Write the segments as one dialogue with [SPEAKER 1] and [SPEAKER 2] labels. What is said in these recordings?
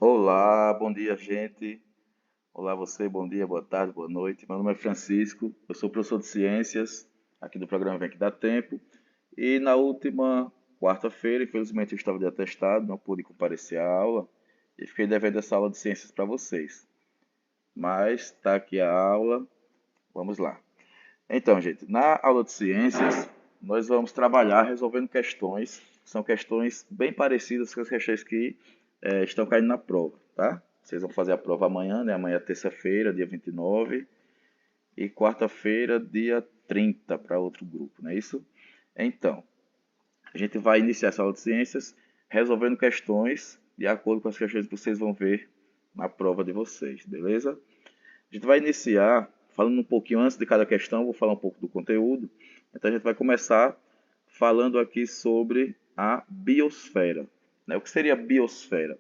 [SPEAKER 1] Olá, bom dia, gente. Olá, você, bom dia, boa tarde, boa noite. Meu nome é Francisco, eu sou professor de ciências aqui do programa Vem Que Dá Tempo. E na última quarta-feira, infelizmente, eu estava de atestado, não pude comparecer à aula e fiquei devendo essa aula de ciências para vocês. Mas está aqui a aula, vamos lá. Então, gente, na aula de ciências, nós vamos trabalhar resolvendo questões, são questões bem parecidas com as questões que estão caindo na prova, tá? Vocês vão fazer a prova amanhã, né? Amanhã é terça-feira, dia 29, e quarta-feira, dia 30, para outro grupo, não é isso? Então, a gente vai iniciar essa aula de ciências resolvendo questões de acordo com as questões que vocês vão ver na prova de vocês, beleza? A gente vai iniciar falando um pouquinho antes de cada questão, vou falar um pouco do conteúdo. Então a gente vai começar falando aqui sobre a biosfera, né? O que seria a biosfera?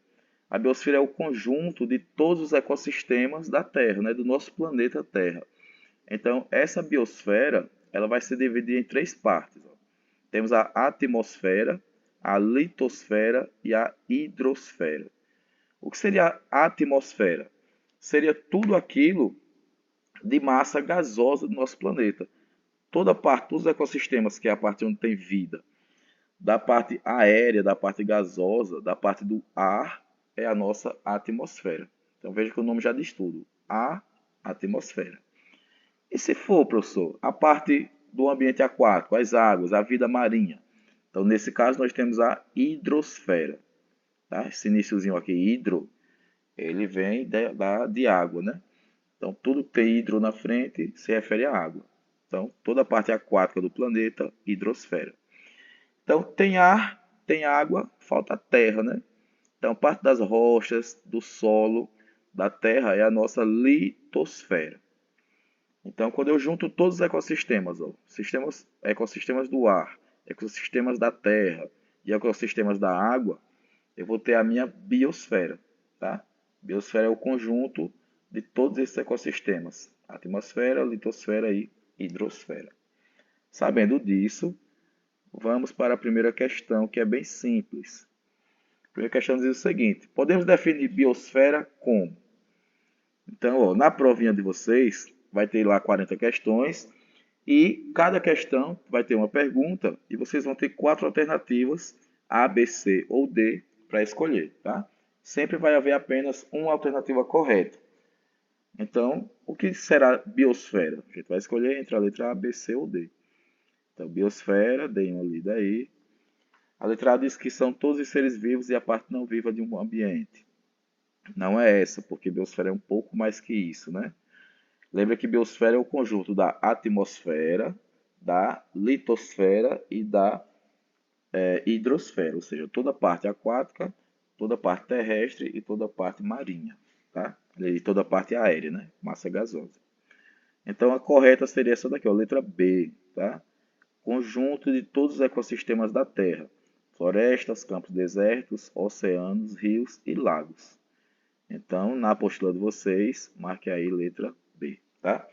[SPEAKER 1] A biosfera é o conjunto de todos os ecossistemas da Terra, né? Do nosso planeta Terra. Então essa biosfera ela vai se dividir em três partes. Ó. Temos a atmosfera, a litosfera e a hidrosfera. O que seria a atmosfera? Seria tudo aquilo de massa gasosa do nosso planeta. Toda a parte dos ecossistemas, que é a parte onde tem vida, da parte aérea, da parte gasosa, da parte do ar, é a nossa atmosfera. Então veja que o nome já diz tudo. A atmosfera. E se for, professor, a parte do ambiente aquático, as águas, a vida marinha. Então, nesse caso, nós temos a hidrosfera. Tá? Esse iniciozinho aqui, hidro, ele vem de água, né? Então, tudo que tem hidro na frente se refere à água. Então, toda a parte aquática do planeta, hidrosfera. Então, tem ar, tem água, falta terra, né? Então, parte das rochas, do solo, da terra é a nossa litosfera. Então, quando eu junto todos os ecossistemas, ó, ecossistemas do ar, ecossistemas da terra e ecossistemas da água, eu vou ter a minha biosfera, tá? Biosfera é o conjunto de todos esses ecossistemas: atmosfera, litosfera e hidrosfera. Sabendo disso, vamos para a primeira questão, que é bem simples. A primeira questão diz o seguinte: podemos definir biosfera como? Então, ó, na provinha de vocês, vai ter lá 40 questões e cada questão vai ter uma pergunta e vocês vão ter quatro alternativas, A, B, C ou D, para escolher, tá? Sempre vai haver apenas uma alternativa correta. Então, o que será biosfera? A gente vai escolher entre a letra A, B, C ou D. Então, biosfera, deem uma lida aí. A letra A diz que são todos os seres vivos e a parte não viva de um ambiente. Não é essa, porque biosfera é um pouco mais que isso, né? Lembra que biosfera é o conjunto da atmosfera, da litosfera e da hidrosfera, ou seja, toda a parte aquática, toda a parte terrestre e toda a parte marinha, tá? E toda a parte aérea, né? Massa gasosa. Então a correta seria essa daqui, ó, letra B, tá? Conjunto de todos os ecossistemas da Terra: florestas, campos desertos, oceanos, rios e lagos. Então, na apostila de vocês, marque aí letra B, tá?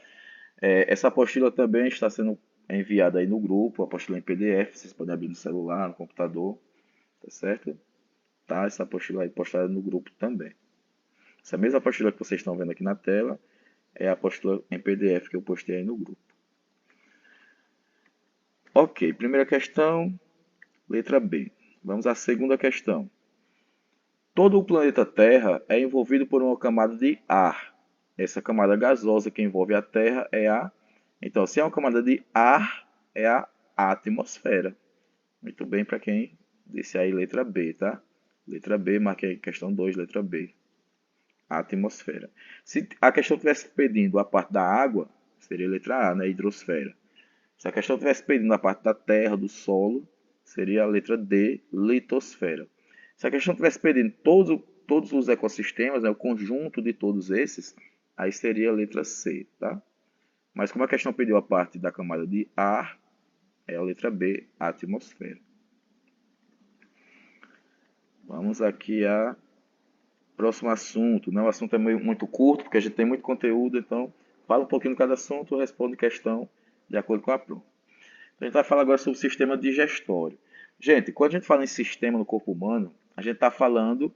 [SPEAKER 1] Essa apostila também está sendo enviada aí no grupo, a apostila em PDF, vocês podem abrir no celular, no computador, tá certo? Tá, essa apostila aí postada no grupo também. Essa mesma apostila que vocês estão vendo aqui na tela é a apostila em PDF que eu postei aí no grupo. Ok, primeira questão, letra B. Vamos à segunda questão. Todo o planeta Terra é envolvido por uma camada de ar. Essa camada gasosa que envolve a Terra é a... Então, se é uma camada de ar, é a atmosfera. Muito bem para quem disse aí letra B, tá? Letra B, marquei questão 2, letra B. A atmosfera. Se a questão estivesse pedindo a parte da água, seria letra A, né? Hidrosfera. Se a questão estivesse pedindo a parte da terra, do solo, seria a letra D, litosfera. Se a questão estivesse pedindo todos os ecossistemas, né, o conjunto de todos esses, aí seria a letra C, tá? Mas como a questão pediu a parte da camada de ar, é a letra B, a atmosfera. Vamos aqui a próximo assunto. Né? O assunto é muito curto, porque a gente tem muito conteúdo, então fala um pouquinho de cada assunto, responde questão de acordo com a prova. A gente vai falar agora sobre o sistema digestório. Gente, quando a gente fala em sistema no corpo humano, a gente está falando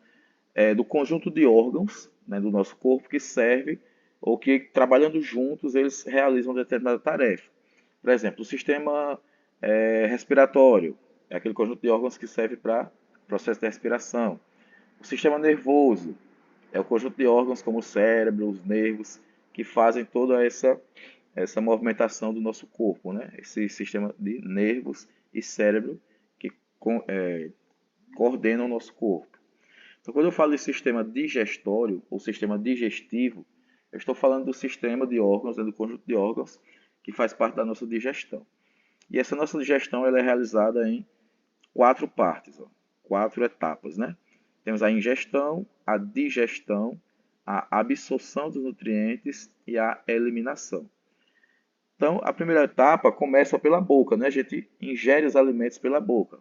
[SPEAKER 1] do conjunto de órgãos, né, do nosso corpo que serve ou que, trabalhando juntos, eles realizam determinada tarefa. Por exemplo, o sistema respiratório é aquele conjunto de órgãos que serve para o processo de respiração. O sistema nervoso é o conjunto de órgãos como o cérebro, os nervos, que fazem toda essa movimentação do nosso corpo, né? Esse sistema de nervos e cérebro que coordenam o nosso corpo. Então, quando eu falo de sistema digestório ou sistema digestivo, eu estou falando do sistema de órgãos, do conjunto de órgãos que faz parte da nossa digestão. E essa nossa digestão ela é realizada em 4 partes, 4 etapas, né? Temos a ingestão, a digestão, a absorção dos nutrientes e a eliminação. Então, a primeira etapa começa pela boca, né? A gente ingere os alimentos pela boca.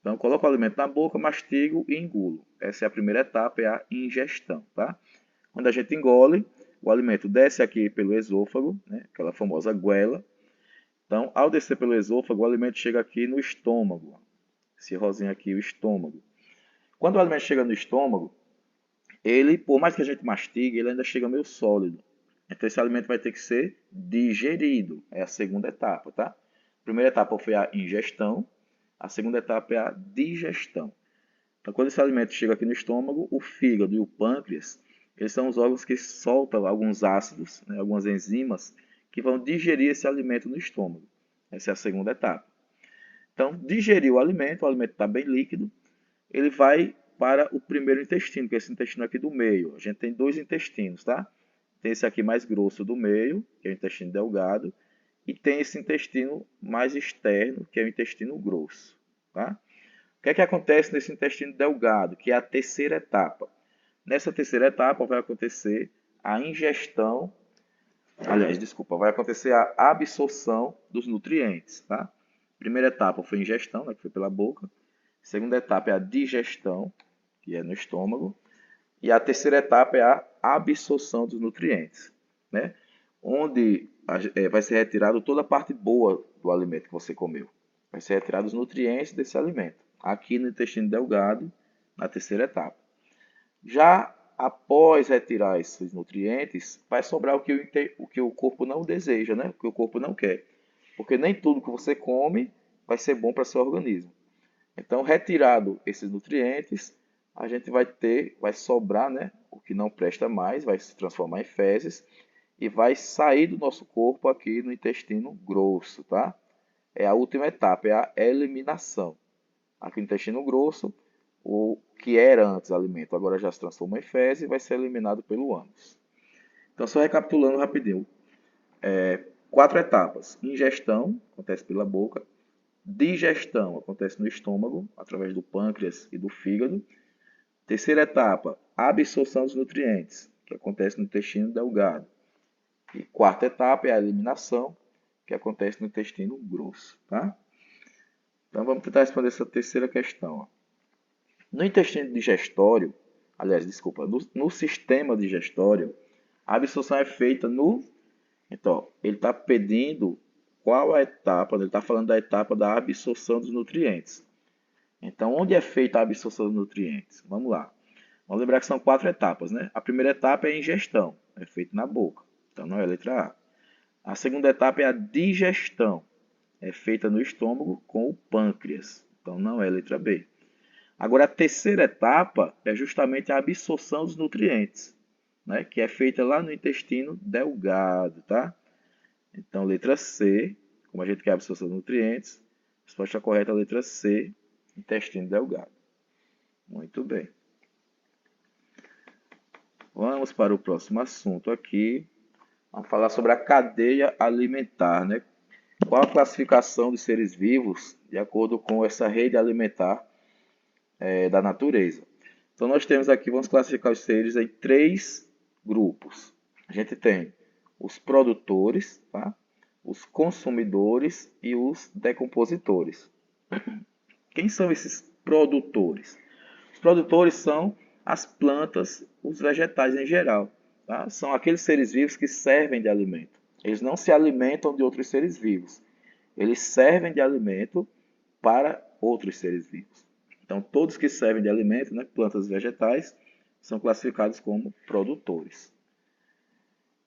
[SPEAKER 1] Então, coloco o alimento na boca, mastigo e engulo. Essa é a primeira etapa, é a ingestão, tá? Quando a gente engole, o alimento desce aqui pelo esôfago, né? Aquela famosa goela. Então, ao descer pelo esôfago, o alimento chega aqui no estômago. Esse rosinho aqui, o estômago. Quando o alimento chega no estômago, ele, por mais que a gente mastigue, ele ainda chega meio sólido. Então, esse alimento vai ter que ser digerido. É a segunda etapa, tá? A primeira etapa foi a ingestão. A segunda etapa é a digestão. Então, quando esse alimento chega aqui no estômago, o fígado e o pâncreas, eles são os órgãos que soltam alguns ácidos, né, algumas enzimas, que vão digerir esse alimento no estômago. Essa é a segunda etapa. Então, digerir o alimento está bem líquido, ele vai para o primeiro intestino, que é esse intestino aqui do meio. A gente tem 2 intestinos, tá? Tem esse aqui mais grosso do meio, que é o intestino delgado, e tem esse intestino mais externo, que é o intestino grosso, tá? O que é que acontece nesse intestino delgado, que é a terceira etapa? Nessa terceira etapa vai acontecer a ingestão, vai acontecer a absorção dos nutrientes, tá? Primeira etapa foi a ingestão, né, que foi pela boca. Segunda etapa é a digestão, que é no estômago. E a terceira etapa é a absorção dos nutrientes, né? Onde vai ser retirado toda a parte boa do alimento que você comeu. Vai ser retirado os nutrientes desse alimento, aqui no intestino delgado, na terceira etapa. Já após retirar esses nutrientes, vai sobrar o que o corpo não deseja, né? O que o corpo não quer. Porque nem tudo que você come vai ser bom para seu organismo. Então, retirado esses nutrientes, a gente vai sobrar, né, o que não presta mais, vai se transformar em fezes e vai sair do nosso corpo aqui no intestino grosso, tá? É a última etapa, é a eliminação. Aqui no intestino grosso, o que era antes alimento agora já se transforma em fezes e vai ser eliminado pelo ânus. Então, só recapitulando rapidinho. 4 etapas. Ingestão, acontece pela boca. Digestão acontece no estômago, através do pâncreas e do fígado. Terceira etapa, absorção dos nutrientes, que acontece no intestino delgado. E quarta etapa é a eliminação, que acontece no intestino grosso, tá? Então vamos tentar responder essa terceira questão. No intestino digestório, no sistema digestório, a absorção é feita no... Então, ele está pedindo qual a etapa, ele está falando da etapa da absorção dos nutrientes. Então, onde é feita a absorção dos nutrientes? Vamos lá. Vamos lembrar que são 4 etapas, né? A primeira etapa é a ingestão, é feita na boca. Então, não é a letra A. A segunda etapa é a digestão, é feita no estômago com o pâncreas. Então, não é a letra B. Agora, a terceira etapa é justamente a absorção dos nutrientes, né? Que é feita lá no intestino delgado, tá? Então, letra C, como a gente quer a absorção dos nutrientes, a resposta correta é a letra C, intestino delgado. Muito bem. Vamos para o próximo assunto aqui. Vamos falar sobre a cadeia alimentar, né? Qual a classificação dos seres vivos de acordo com essa rede alimentar da natureza? Então, nós temos aqui, vamos classificar os seres em 3 grupos. A gente tem os produtores, tá? Os consumidores e os decompositores. Quem são esses produtores? Os produtores são as plantas, os vegetais em geral. Tá? São aqueles seres vivos que servem de alimento. Eles não se alimentam de outros seres vivos. Eles servem de alimento para outros seres vivos. Então, todos que servem de alimento, né, plantas e vegetais, são classificados como produtores.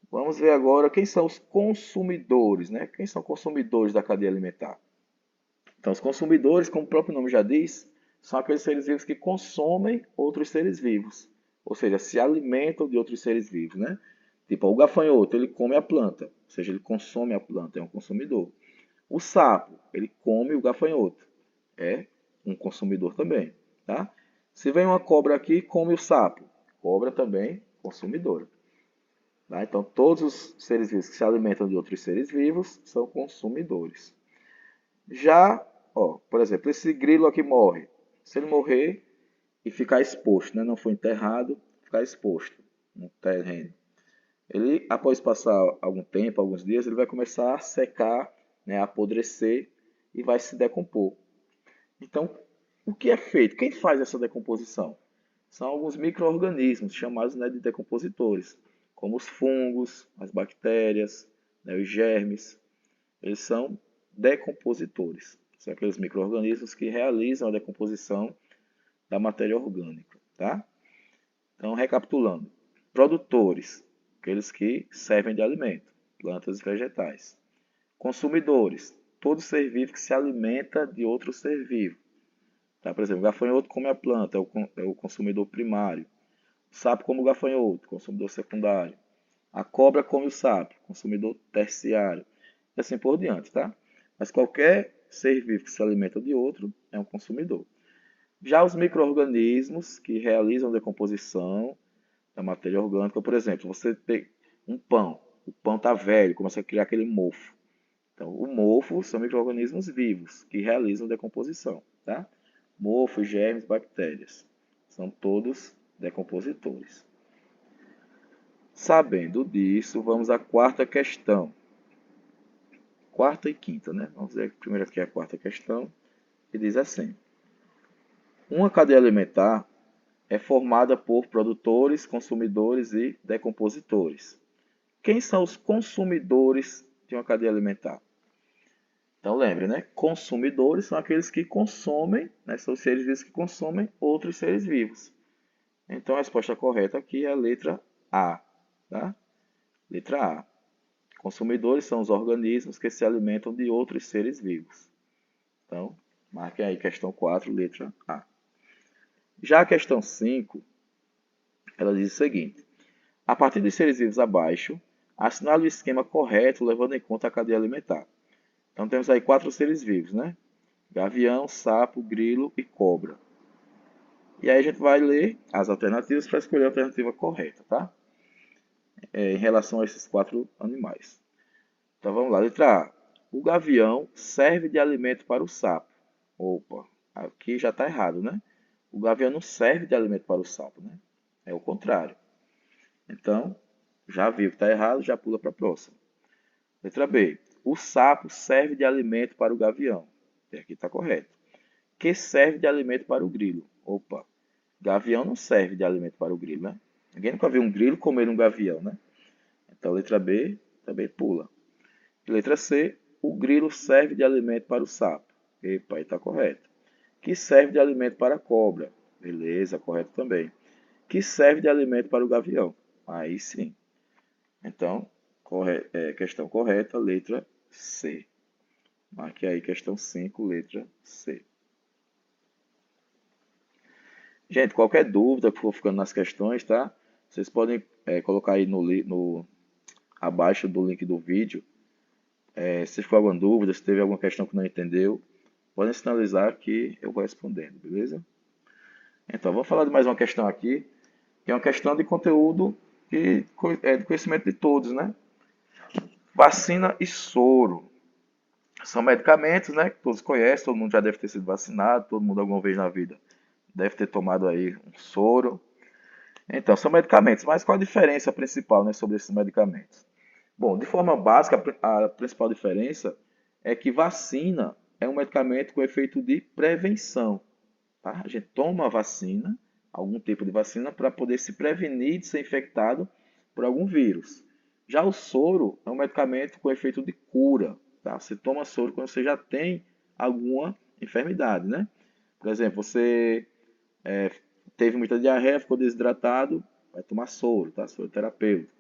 [SPEAKER 1] Vamos ver agora quem são os consumidores, né? Quem são consumidores da cadeia alimentar? Então, os consumidores, como o próprio nome já diz, são aqueles seres vivos que consomem outros seres vivos, ou seja, se alimentam de outros seres vivos, né? Tipo, o gafanhoto, ele come a planta, ou seja, ele consome a planta, é um consumidor. O sapo, ele come o gafanhoto, é um consumidor também, tá? Se vem uma cobra aqui, come o sapo, cobra também consumidora. Tá? Então, todos os seres vivos que se alimentam de outros seres vivos são consumidores. Já, ó, por exemplo, esse grilo aqui morre. Se ele morrer e ficar exposto, né, não foi enterrado, ficar exposto no terreno. Ele, após passar algum tempo, alguns dias, ele vai começar a secar, né, a apodrecer e vai se decompor. Então, o que é feito? Quem faz essa decomposição? São alguns micro-organismos chamados, né, de decompositores, como os fungos, as bactérias, né, os germes. Eles são decompositores. São aqueles micro-organismos que realizam a decomposição da matéria orgânica. Tá? Então, recapitulando. Produtores, aqueles que servem de alimento, plantas e vegetais. Consumidores, todo ser vivo que se alimenta de outro ser vivo. Tá? Por exemplo, o gafanhoto come a planta, é o consumidor primário. O sapo come o gafanhoto, consumidor secundário. A cobra come o sapo, consumidor terciário. E assim por diante, tá? Mas qualquer ser vivo que se alimenta de outro é um consumidor. Já os micro-organismos que realizam decomposição da matéria orgânica, por exemplo, você tem um pão, o pão está velho, começa a criar aquele mofo. Então, o mofo são micro-organismos vivos que realizam decomposição, tá? Mofo, germes, bactérias, são todos decompositores. Sabendo disso, vamos à quarta questão. Quarta e quinta, né? Vamos ver primeiro aqui a quarta questão, que diz assim: uma cadeia alimentar é formada por produtores, consumidores e decompositores. Quem são os consumidores de uma cadeia alimentar? Então lembre, né? Consumidores são aqueles que consomem, né? São os seres vivos que consomem outros seres vivos. Então a resposta correta aqui é a letra A, tá? Letra A. Consumidores são os organismos que se alimentam de outros seres vivos. Então, marquem aí questão 4, letra A. Já a questão 5, ela diz o seguinte: a partir dos seres vivos abaixo, assinale o esquema correto levando em conta a cadeia alimentar. Então temos aí 4 seres vivos, né? Gavião, sapo, grilo e cobra. E aí a gente vai ler as alternativas para escolher a alternativa correta, tá? Em relação a esses 4 animais. Então vamos lá, letra A. O gavião serve de alimento para o sapo. Opa, aqui já está errado, né? O gavião não serve de alimento para o sapo, né? É o contrário. Então, já viu que está errado, já pula para a próxima. Letra B. O sapo serve de alimento para o gavião. E aqui está correto. Que serve de alimento para o grilo. Opa, gavião não serve de alimento para o grilo, né? Ninguém nunca viu um grilo comer um gavião, né? Então, letra B também pula. Letra C. O grilo serve de alimento para o sapo. Epa, aí está correto. Que serve de alimento para a cobra. Beleza, correto também. Que serve de alimento para o gavião. Aí sim. Então, questão correta, letra C. Marque aí questão 5, letra C. Gente, qualquer dúvida que for ficando nas questões, tá? Vocês podem colocar aí abaixo do link do vídeo. Se ficou alguma dúvida, se teve alguma questão que não entendeu, podem sinalizar que eu vou respondendo, beleza? Então, vou falar de mais uma questão aqui, que é uma questão de conteúdo que é de conhecimento de todos, né? Vacina e soro. São medicamentos, né, que todos conhecem, todo mundo já deve ter sido vacinado, todo mundo alguma vez na vida deve ter tomado aí um soro. Então, são medicamentos, mas qual a diferença principal, né, sobre esses medicamentos? Bom, de forma básica, a principal diferença é que vacina é um medicamento com efeito de prevenção. Tá? A gente toma a vacina, algum tipo de vacina, para poder se prevenir de ser infectado por algum vírus. Já o soro é um medicamento com efeito de cura. Tá? Você toma soro quando você já tem alguma enfermidade, né? Por exemplo, você teve muita diarreia, ficou desidratado, vai tomar soro, tá? Soro terapêutico.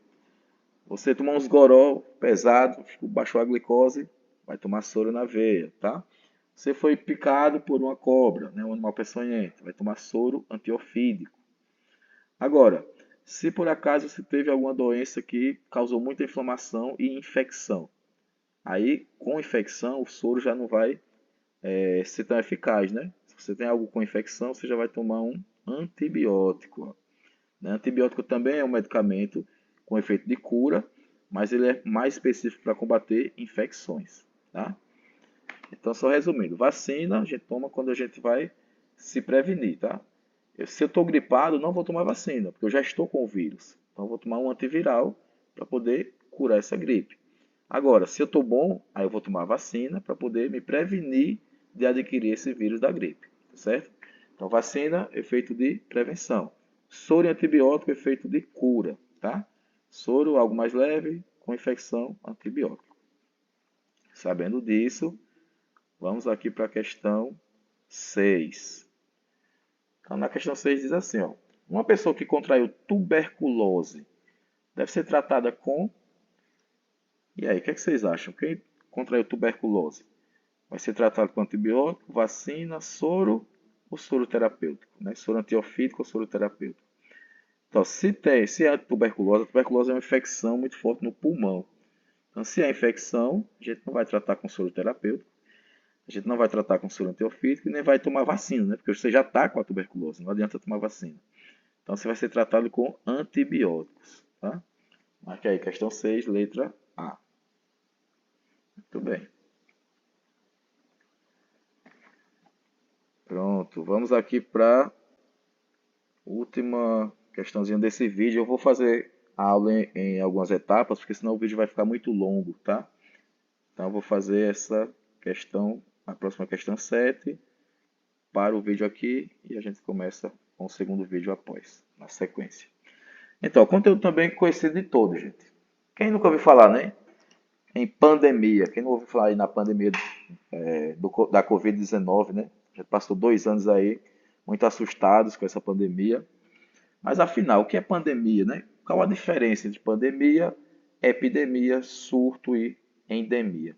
[SPEAKER 1] Você tomar uns goró pesado, baixou a glicose, vai tomar soro na veia, tá? Você foi picado por uma cobra, né, um animal peçonhento, vai tomar soro antiofídico. Agora, se por acaso você teve alguma doença que causou muita inflamação e infecção, aí com infecção o soro já não vai ser tão eficaz, né? Se você tem algo com infecção, você já vai tomar um antibiótico. Né? Antibiótico também é um medicamento com efeito de cura, mas ele é mais específico para combater infecções. Tá? Então, só resumindo, vacina a gente toma quando a gente vai se prevenir. Tá? Se eu estou gripado, não vou tomar vacina, porque eu já estou com o vírus. Então, eu vou tomar um antiviral para poder curar essa gripe. Agora, se eu estou bom, aí eu vou tomar vacina para poder me prevenir de adquirir esse vírus da gripe. Certo? Então, vacina, efeito de prevenção. Soro e antibiótico, efeito de cura, tá? Soro, algo mais leve, com infecção, antibiótico. Sabendo disso, vamos aqui para a questão 6. Então, na questão 6 diz assim, ó, uma pessoa que contraiu tuberculose deve ser tratada com... E aí, o que vocês acham? Quem contraiu tuberculose vai ser tratado com antibiótico, vacina, soro ou soro terapêutico? Né? Soro antiofídico ou soro terapêutico? Então, se é tuberculose, a tuberculose é uma infecção muito forte no pulmão. Então, se é infecção, a gente não vai tratar com soro terapêutico, a gente não vai tratar com soro antiofídico e nem vai tomar vacina, né? Porque você já está com a tuberculose, não adianta tomar vacina. Então, você vai ser tratado com antibióticos. Tá? Marque aí, questão 6, letra A. Muito bem. Pronto, vamos aqui para a última questãozinha desse vídeo. Eu vou fazer a aula em algumas etapas, porque senão o vídeo vai ficar muito longo, tá? Então eu vou fazer essa questão, a próxima questão 7, para o vídeo aqui e a gente começa com o segundo vídeo após, na sequência. Então, conteúdo também conhecido de todos, gente. Quem nunca ouviu falar, né? Em pandemia. Quem não ouviu falar aí na pandemia da Covid-19, né? Já passou 2 anos aí, muito assustados com essa pandemia. Mas afinal, o que é pandemia, né? Qual a diferença entre pandemia, epidemia, surto e endemia?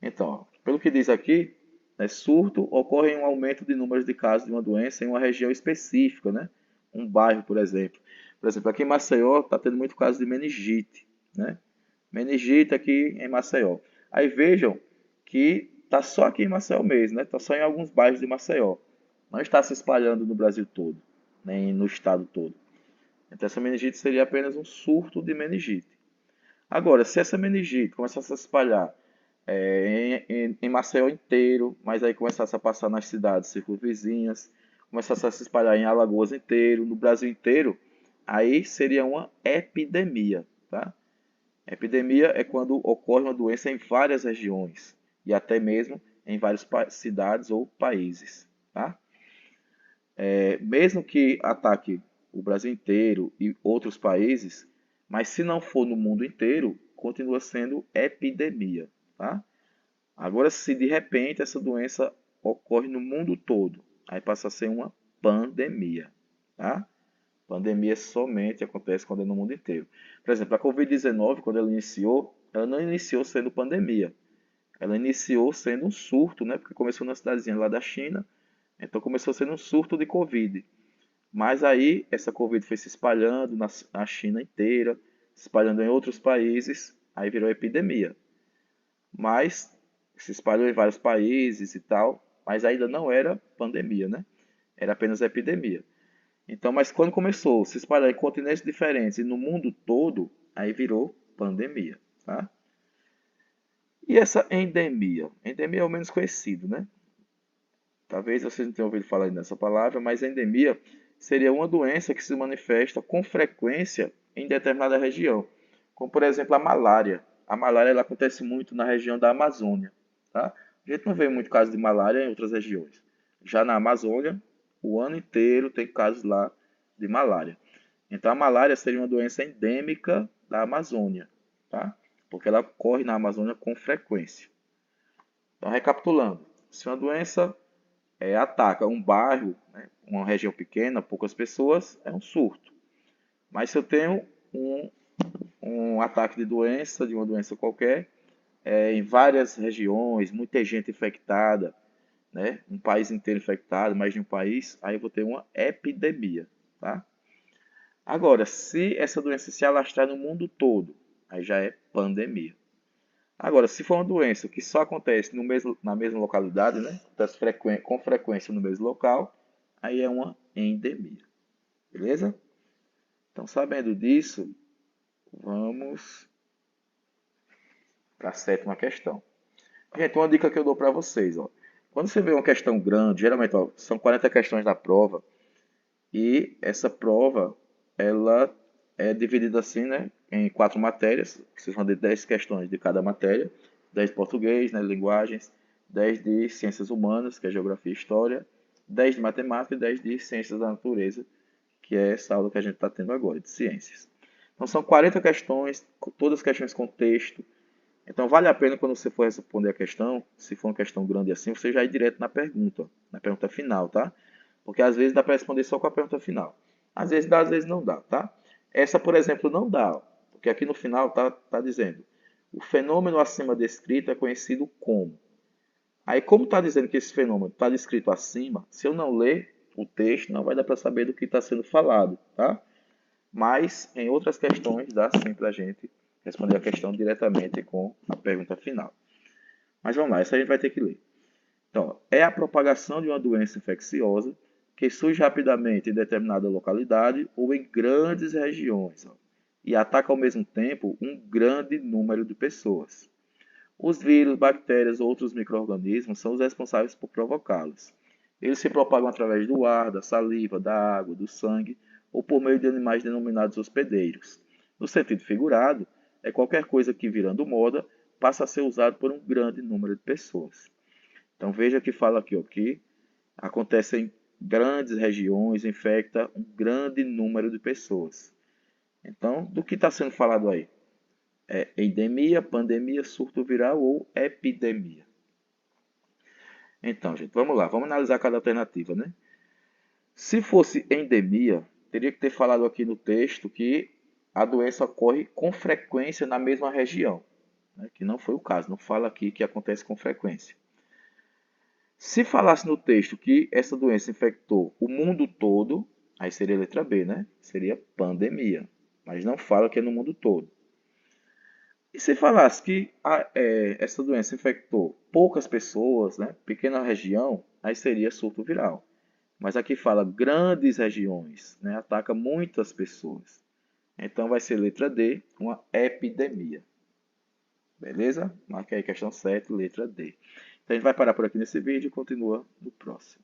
[SPEAKER 1] Então, pelo que diz aqui, né, surto ocorre um aumento de números de casos de uma doença em uma região específica, né? Um bairro, por exemplo. Por exemplo, aqui em Maceió está tendo muito caso de meningite, né? Meningite aqui em Maceió. Aí vejam que está só aqui em Maceió mesmo, né? Está só em alguns bairros de Maceió. Não está se espalhando no Brasil todo, nem no estado todo. Então essa meningite seria apenas um surto de meningite. Agora, se essa meningite começasse a se espalhar em Maceió inteiro, mas aí começasse a passar nas cidades circunvizinhas, começasse a se espalhar em Alagoas inteiro, no Brasil inteiro, aí seria uma epidemia, tá? Epidemia é quando ocorre uma doença em várias regiões e até mesmo em várias cidades ou países, tá? Mesmo que ataque o Brasil inteiro e outros países, mas se não for no mundo inteiro, continua sendo epidemia, tá? Agora, se de repente essa doença ocorre no mundo todo, aí passa a ser uma pandemia, tá? Pandemia somente acontece quando é no mundo inteiro. Por exemplo, a Covid-19, quando ela não iniciou sendo pandemia. Ela iniciou sendo um surto, né? Porque começou na cidadezinha lá da China, então começou sendo um surto de Covid. Mas aí essa Covid foi se espalhando na China inteira, se espalhando em outros países, aí virou epidemia. Mas se espalhou em vários países e tal, mas ainda não era pandemia, né? Era apenas epidemia. Então, mas quando começou a se espalhar em continentes diferentes e no mundo todo, aí virou pandemia, tá? E essa endemia? Endemia é o menos conhecido, né? Talvez vocês não tenham ouvido falar nessa palavra, mas endemia seria uma doença que se manifesta com frequência em determinada região, como por exemplo a malária. A malária ela acontece muito na região da Amazônia, tá? A gente não vê muito caso de malária em outras regiões. Já na Amazônia, o ano inteiro tem casos lá de malária. Então a malária seria uma doença endêmica da Amazônia, tá? Porque ela ocorre na Amazônia com frequência. Então, recapitulando, se uma doença ataca um bairro, né, uma região pequena, poucas pessoas, é um surto. Mas se eu tenho um ataque de doença, de uma doença qualquer, em várias regiões, muita gente infectada, né, um país inteiro infectado, mais de um país, aí eu vou ter uma epidemia, tá? Agora, se essa doença se alastrar no mundo todo, aí já é pandemia. Agora, se for uma doença que só acontece na mesma localidade, né, com frequência no mesmo local, aí é uma endemia. Beleza? Então, sabendo disso, vamos para a sétima questão. Gente, uma dica que eu dou para vocês, ó. Quando você vê uma questão grande, geralmente, ó, são 40 questões da prova, e essa prova, ela é dividida assim, né, em 4 matérias, que vocês vão ter 10 questões de cada matéria, 10 de português, né, linguagens, 10 de ciências humanas, que é geografia e história, 10 de matemática e 10 de ciências da natureza, que é essa aula que a gente está tendo agora, de ciências. Então são 40 questões, todas questões com texto. Então vale a pena quando você for responder a questão, se for uma questão grande assim, você já ir direto na pergunta final, tá? Porque às vezes dá para responder só com a pergunta final. Às vezes dá, às vezes não dá, tá? Essa, por exemplo, não dá, porque aqui no final tá dizendo: o fenômeno acima descrito é conhecido como. Aí, como está dizendo que esse fenômeno está descrito acima, se eu não ler o texto, não vai dar para saber do que está sendo falado, tá? Mas em outras questões dá sim para a gente responder a questão diretamente com a pergunta final. Mas vamos lá, essa a gente vai ter que ler. Então, é a propagação de uma doença infecciosa que surge rapidamente em determinada localidade ou em grandes regiões, ó, e ataca ao mesmo tempo um grande número de pessoas. Os vírus, bactérias ou outros micro-organismos são os responsáveis por provocá-los. Eles se propagam através do ar, da saliva, da água, do sangue ou por meio de animais denominados hospedeiros. No sentido figurado, é qualquer coisa que, virando moda, passa a ser usado por um grande número de pessoas. Então veja que fala aqui, ó, que acontece em grandes regiões, infecta um grande número de pessoas. Então, do que está sendo falado aí? É endemia, pandemia, surto viral ou epidemia. Então, gente, vamos lá, vamos analisar cada alternativa, né? Se fosse endemia, teria que ter falado aqui no texto que a doença ocorre com frequência na mesma região, né? Que não foi o caso, não fala aqui que acontece com frequência. Se falasse no texto que essa doença infectou o mundo todo, aí seria a letra B, né? Seria pandemia, mas não fala que é no mundo todo. E se falasse que essa doença infectou poucas pessoas, né, pequena região, aí seria surto viral. Mas aqui fala grandes regiões, né, ataca muitas pessoas. Então vai ser letra D, uma epidemia. Beleza? Marca aí questão 7, letra D. Então a gente vai parar por aqui nesse vídeo e continua no próximo.